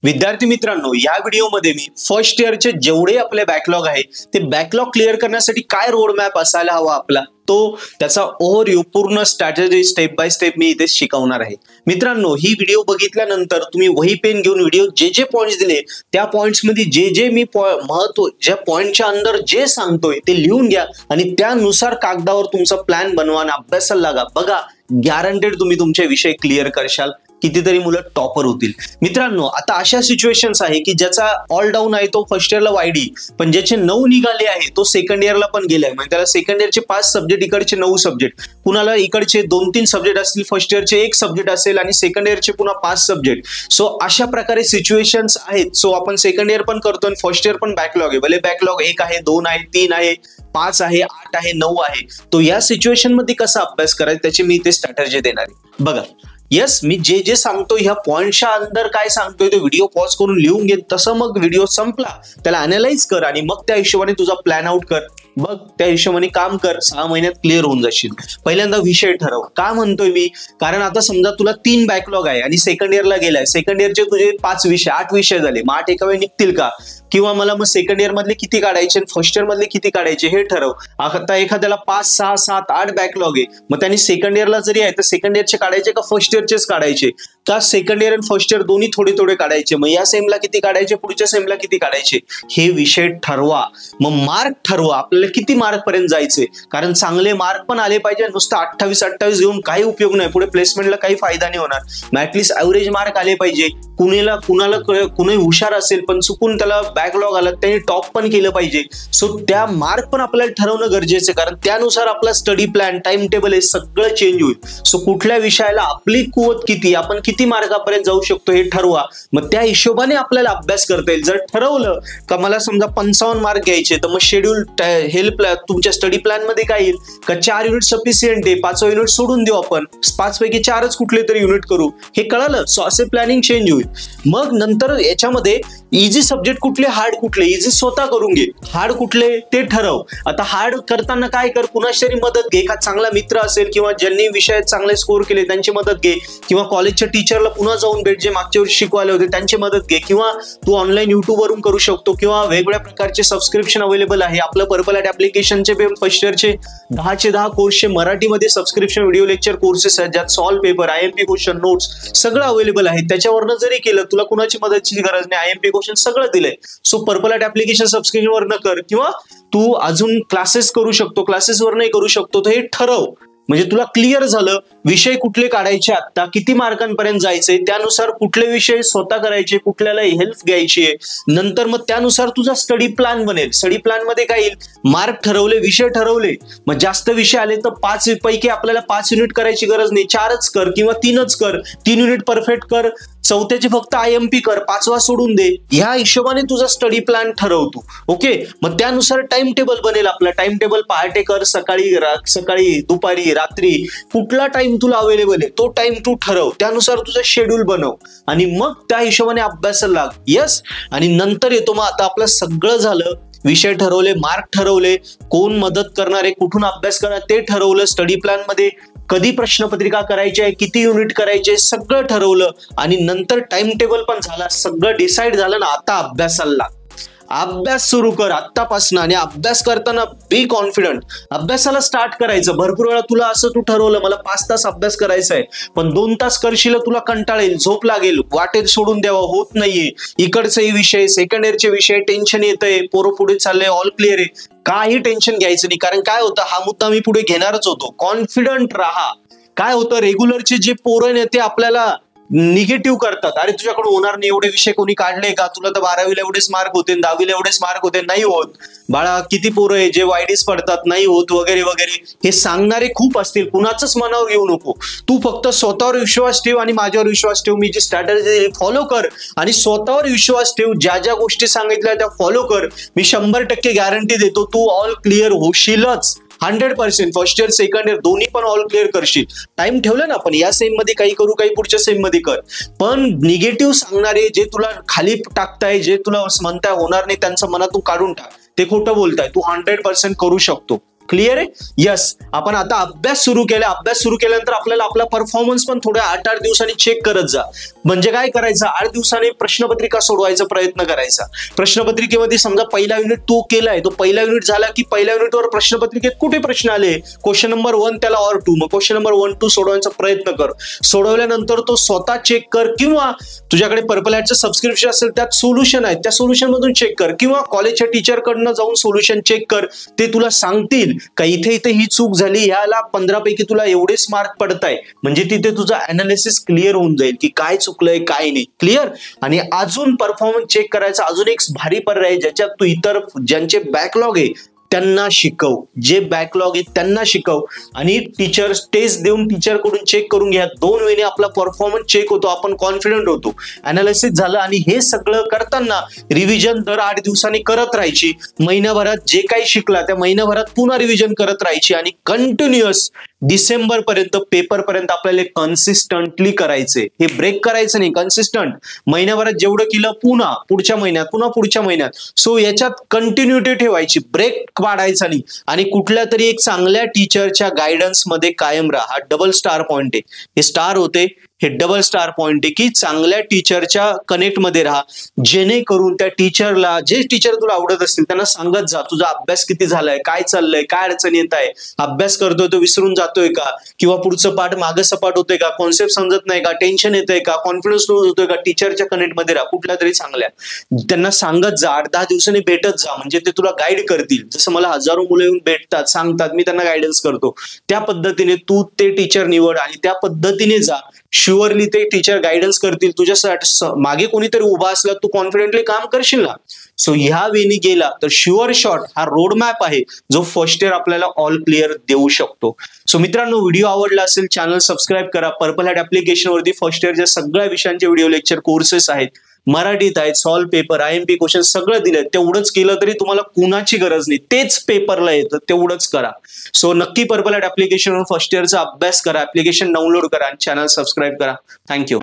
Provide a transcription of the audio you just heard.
विद्यार्थी मित्रांनो, या व्हिडिओमध्ये मी फर्स्ट इयरचे जेवढे आपले बॅकलॉग आहे ते बॅकलॉग क्लिअर करण्यासाठी काय रोड मॅप असायला हवा आपला तो त्याचा ओव्हरव्ह्यू पूर्ण स्ट्रॅटेजी स्टेप बाय स्टेप मी इथे शिकवणार आहे। मित्रांनो, ही व्हिडिओ बघितल्यानंतर तुम्ही वही पेन घेऊन व्हिडिओ जे पॉइंट्स दिले त्या पॉइंट्स मध्ये जे मी महत्व ज्या पॉइंटच्या अंदर जे सांगतोय ते लिहून घ्या आणि त्यानुसार कागदावर तुमचा प्लॅन बनवा आणि अभ्यासाला लागा। बघा, गॅरंटेड तुम्ही तुमचे विषय क्लिअर करशाल, कितीतरी मुलं टॉपर होतील। मित्रांनो, आता अशा सिच्युएशन्स आहे की ज्याचा ऑल डाऊन आहे तो फर्स्ट इयरला वायडी, पण ज्याचे 9 निघाले आहे तो सेकंड इयरला पण गेलाय, म्हणजे त्याला सेकंड इयरचे 5 सब्जेक्ट, इकडचे 9 सब्जेक्ट, कुणाला इकडचे 2-3 सब्जेक्ट असतील, फर्स्ट इयरचे 1 सब्जेक्ट असेल आणि सेकंड इयरचे पुन्हा 5 सब्जेक्ट। सो अशा प्रकारे सिच्युएशन्स आहेत। सो आपण सेकंड इयर पण करतो आणि फर्स्ट इयर पण बॅकलॉग आहे, भले बॅकलॉग 1 आहे, 2 आहे, 3 आहे, 5 आहे, 8 आहे, 9 आहे। तो या सिच्युएशन मध्ये कसा अभ्यास करायचा त्याची मी इथे स्ट्रॅटेजी देणार आहे। बघा, यस, मी जे सांगतो ह्या पॉइंटच्या अंदर काय सांगतोय तो व्हिडिओ पॉज करून लिहून घे, तसं मग व्हिडिओ संपला त्याला अनालाइज कर आणि मग त्या हिशोबाने तुझा प्लॅन आउट कर। बघ, त्या हिशोबाने काम कर, 6 महिन्यात क्लिअर होऊन जाशील। पहिल्यांदा विषय ठरव। काय म्हणतोय मी, कारण आता समजा तुला 3 बॅकलॉग आहे आणि सेकंड इयरला गेलाय, सेकंड इयरचे तुझे 5 विषय 8 विषय झाले, मग 8 एका वेळी निघतील का? किंवा मला मग सेकंड इयर मधले किती काढायचे आणि फर्स्ट इयर मधले किती काढायचे हे ठरव। आता एखाद्याला 5, 6, 7, 8 बॅकलॉग आहे, मग त्यांनी सेकंड इयरला जरी आहे तर सेकंड इयरचे काढायचे का फर्स्ट इयरचेच काढायचे, का सेकंड इयर आणि फर्स्ट इयर दोन्ही थोडे थोडे काढायचे, मग या सेमला किती काढायचे, पुढच्या सेमला किती काढायचे, हे विषय ठरवा। मग मार्क ठरवा, आपल्याला किती मार्क पर्यंत जायचे, कारण चांगले मार्क पण आले पाहिजे। नुसतं 28 घेऊन काही उपयोग नाही, पुढे प्लेसमेंटला काही फायदा नाही होणार। मग ऍटलीस्ट ऍव्हरेज मार्क आले पाहिजे। कुणी हुशार असेल पण चुकून त्याला बॅकलॉग आला, त्यांनी टॉप पण केलं पाहिजे। सो त्या मार्क पण आपल्याला ठरवणं गरजेचं आहे, कारण त्यानुसार आपला स्टडी प्लॅन, टाइम टेबल हे सगळं चेंज होईल। सो कुठल्या विषयाला आपली कुवत किती, आपण किती मार्कापर्यंत जाऊ शकतो हे ठरवा, मग त्या हिशोबाने आपल्याला अभ्यास करता येईल। जर ठरवलं का मला समजा 55 मार्क घ्यायचे, तर मग शेड्यूल हेल्प तुमच्या स्टडी प्लॅन मध्ये काय येईल का 4 युनिट सफिशियंट आहे, 5वा युनिट सोडून देऊ, आपण 5 पैकी 4च कुठले तरी युनिट करू, हे कळालं। सो असे प्लॅनिंग चेंज होईल। मग नंतर याच्यामध्ये इझी सब्जेक्ट कुठले, हार्ड कुठले, इझी स्वतः करून घे, हार्ड कुठले ते ठरव। आता हार्ड करताना काय कर, कुणाची तरी मदत घे, एखादा चांगला मित्र असेल किंवा ज्यांनी विषयात चांगले स्कोर केले त्यांची मदत घे, किंवा कॉलेजच्या टीचरला पुन्हा जाऊन भेट, जे मागच्या वर्षी शिकवायला होते त्यांची मदत घे, किंवा तू ऑनलाईन युट्यूब वरून करू शकतो, किंवा वेगवेगळ्या प्रकारचे सबस्क्रिप्शन अवेलेबल आहे। आपलं पर्पल ॲट ऍप्लिकेशनचे फर्स्ट इयरचे 10चे 10 कोर्सचे मराठीमध्ये सबस्क्रिप्शन व्हिडिओ लेक्चर कोर्सेस आहेत, ज्यात solve paper, IMP question, notes सगळं अवेलेबल आहे। त्याच्यावरनं जरी केलं, तुला कुणाची मदतची गरज नाही, IMP क्वेश्चन सगळं दिलंय। So purple at application subscription वरनं कर, किंवा तू अजून क्लासेस करू शकतो, क्लासेस वरनंही करू शकतो। तर हे ठरव, म्हणजे तुला क्लिअर झालं विषय कुठले काढायचे, आता किती मार्कांपर्यंत जायचे, त्यानुसार कुठले विषय स्वतः करायचे, कुठल्याला हेल्प घ्यायची आहे। नंतर मग त्यानुसार तुझा स्टडी प्लॅन बनेल। स्टडी प्लॅन मध्ये काय येईल, मार्क ठरवले, विषय ठरवले, मग जास्त विषय आले तर 5 पैकी आपल्याला 5 युनिट करायची गरज नाही, 4च कर किंवा 3च कर, 3 युनिट परफेक्ट कर, 4थ्याचे फक्त IMP कर, 5वा सोडून दे। ह्या हिशोबाने तुझा स्टडी प्लॅन ठरवतो। ओके, मग त्यानुसार टाइम टेबल बनेल आपला। टाइम टेबल पहाटे कर, सकाळी, दुपारी, रात्री, कुठला टाइम तुला अवेलेबल आहे तो टाइम तू ठरव, त्यानुसार तुझा शेड्यूल बनव आणि मग त्या हिशोबाने अभ्यासाला लाग। यस, आणि नंतर येतो मग आता आपलं सगळं झालं, विषय ठरवले, मार्क ठरवले, कोण मदत करणार आहे, कुठून अभ्यास करणार ते ठरवलं, स्टडी प्लॅन मध्ये कधी प्रश्नपत्रिका करायची आहे, किती युनिट करायचे सगळं ठरवलं, आणि नंतर टाइम टेबल पण झाला, सगळं डिसाईड झालं ना, आता अभ्यासाला लाग। अभ्यास सुरू कर आत्तापासून, आणि अभ्यास करताना बी कॉन्फिडंट। अभ्यासाला स्टार्ट करायचं। भरपूर वेळा तुला असं तू ठरवलं मला 5 तास अभ्यास करायचा आहे, पण 2 तास करशील तुला कंटाळ येईल, झोप लागेल, वाटेत सोडून द्यावं, होत नाहीये, इकडचे विषय, सेकंड इयरचे विषय, टेन्शन येतंय, पोरं पुढे चाललंय, ऑल क्लिअर आहे, काही टेन्शन घ्यायचं नाही, कारण काय होतं, हा मुद्दा मी पुढे घेणारच होतो, कॉन्फिडंट राहा। काय होतं, रेग्युलरचे जे पोरं आहेत ते आपल्याला निगेटिव्ह करतात, अरे तुझ्याकडून होणार नाही, एवढे विषय कोणी काढले का, तुला तर 12वीला एवढेच मार्क होते, 10वीला एवढेच मार्क होते, नाही होत बाळा, किती पोरं आहे जे वायडीज पडतात, नाही होत वगैरे वगैरे, हे सांगणारे खूप असतील, कुणाचंच मनावर घेऊ नको। तू फक्त स्वतःवर विश्वास ठेव आणि माझ्यावर विश्वास ठेव, मी जी स्ट्रॅटेजी फॉलो कर आणि स्वतःवर विश्वास ठेव, ज्या ज्या गोष्टी सांगितल्या त्या फॉलो कर, मी 100% गॅरंटी देतो तू ऑल क्लिअर होशीलच। 100% फर्स्ट इयर सेकंड इयर दोन्ही पण ऑल क्लिअर करशील। टाइम ठेवलं ना आपण, या सेम मध्ये काही करू, काही पुढच्या सेम मध्ये कर, पण निगेटिव्ह सांगणारे, जे तुला खाली टाकताय, जे तुला म्हणताय होणार नाही, त्यांचं मनातून काढून टाक, ते खोटं बोलताय, तू 100% करू शकतो। क्लिअर आहे? यस. आपण आता अभ्यास सुरू केला. अभ्यास सुरू केल्यानंतर आपल्याला आपला परफॉर्मन्स पण थोड्या 8-8 दिवसांनी चेक करत जा. म्हणजे काय करायचं, 8 दिवसांनी प्रश्नपत्रिका सोडवायचा प्रयत्न करायचा. प्रश्नपत्रिकेमध्ये समजा पहिला युनिट तो केलाय, तो पहिला युनिट झाला की पहिल्या युनिटवर प्रश्नपत्रिकेत कुठे प्रश्न आले, क्वेश्चन नंबर 1 त्याला ऑर 2, मग क्वेश्चन नंबर 1, 2 सोडवायचा प्रयत्न कर. सोडवल्यानंतर तो स्वतः चेक कर, किंवा तुझ्याकडे पर्पल हॅटचं सबस्क्रिप्शन असेल त्यात सोल्युशन आहे, त्या सोल्युशन मधून चेक कर, किंवा कॉलेजच्या टीचर कडनं जाऊन सोल्युशन चेक कर. ते तुला सांगतील का इथे ही चूक झाली, याला 15 पैकी तुला एवढेच मार्क पडताय. म्हणजे तिथे तुझा अनालिसिस क्लिअर होऊन जाईल की काय चुकलंय काय नाही. क्लिअर? आणि अजून परफॉर्मन्स चेक करायचा अजून एक भारी पर्याय आहे, ज्याच्यात तू इतर ज्यांचे बॅकलॉग आहे त्यांना शिकव. जे बॅकलॉग आहे त्यांना शिकव आणि टीचर टेस्ट देऊन टीचर कडून चेक करून घ्या. 2 वेळेने आपला परफॉर्मन्स चेक होतो, आपण कॉन्फिडंट होतो. अनालिसिस झालं आणि हे सगळं करताना रिव्हिजन दर 8 दिवसांनी करत राहायची. महिन्याभरात जे काही शिकला त्या महिन्याभरात पुन्हा रिव्हिजन करत राहायची आणि कंटिन्युअस डिसेंबर पर्यंत पेपर पर्यंत आपल्याला कन्सिस्टंटली करायचे. हे ब्रेक करायचं नाही, कन्सिस्टंट. महिन्याभरात जेवढं केलं पुन्हा पुढच्या महिन्यात, पुन्हा पुढच्या महिन्यात. सो याच्यात कंटिन्युटी ठेवायची, ब्रेक पाडायचा नाही. आणि कुठल्या तरी एक चांगल्या टीचरच्या गायडन्स मध्ये कायम राहा. डबल स्टार पॉइंट आहे, हे स्टार होते, हे डबल स्टार पॉइंट आहे की चांगल्या टीचरच्या कनेक्ट मध्ये राहा, जेणेकरून त्या टीचरला, जे टीचर तुला आवडत असतील त्यांना सांगत जा तुझा अभ्यास किती झालाय, काय चाललंय, काय अडचण येत आहे, अभ्यास करतोय तो विसरून जातोय का, किंवा पुढचं पाठ मागं सपाट होतोय का, कॉन्सेप्ट समजत नाही का, टेन्शन येतंय का, कॉन्फिडन्स लूज होतोय का. टीचरच्या कनेक्ट मध्ये राहा, कुठल्या तरी चांगल्या. त्यांना सांगत जा, 8-10 दिवसांनी भेटत जा, म्हणजे ते तुला गाईड करतील. जसं मला हजारो मुलं येऊन भेटतात, सांगतात, मी त्यांना गायडन्स करतो. त्या पद्धतीने तू ते टीचर निवड आणि त्या पद्धतीने जा. शुअरली ते टीचर गायडन्स करतील. तुझ्यासाठी मागे कोणीतरी उभा असला तू कॉन्फिडेंटली काम करशील ना. सो ह्या वेळी गेला तर शुअर शॉट हा रोड मॅप आहे जो फर्स्ट इयर आपल्याला ऑल क्लिअर देऊ शकतो. सो मित्रांनो, व्हिडिओ आवडला असेल चॅनल सबस्क्राईब करा. पर्पल हॅट ऍप्लिकेशन वरती फर्स्ट इयरच्या सगळ्या विषयांचे व्हिडिओ लेक्चर कोर्सेस आहेत, मराठीत आहेत, सॉल्व पेपर, IMP क्वेश्चन सगळं दिलंय. तेवढंच केलं तरी तुम्हाला कुणाची गरज नाही, तेच पेपरला येतं, तेवढंच करा. सो नक्की पर्पल हॅट ऍप्लिकेशनवर फर्स्ट इयरचा अभ्यास करा, ऍप्लिकेशन डाउनलोड करा आणि चॅनल सबस्क्राईब करा. थँक्यू.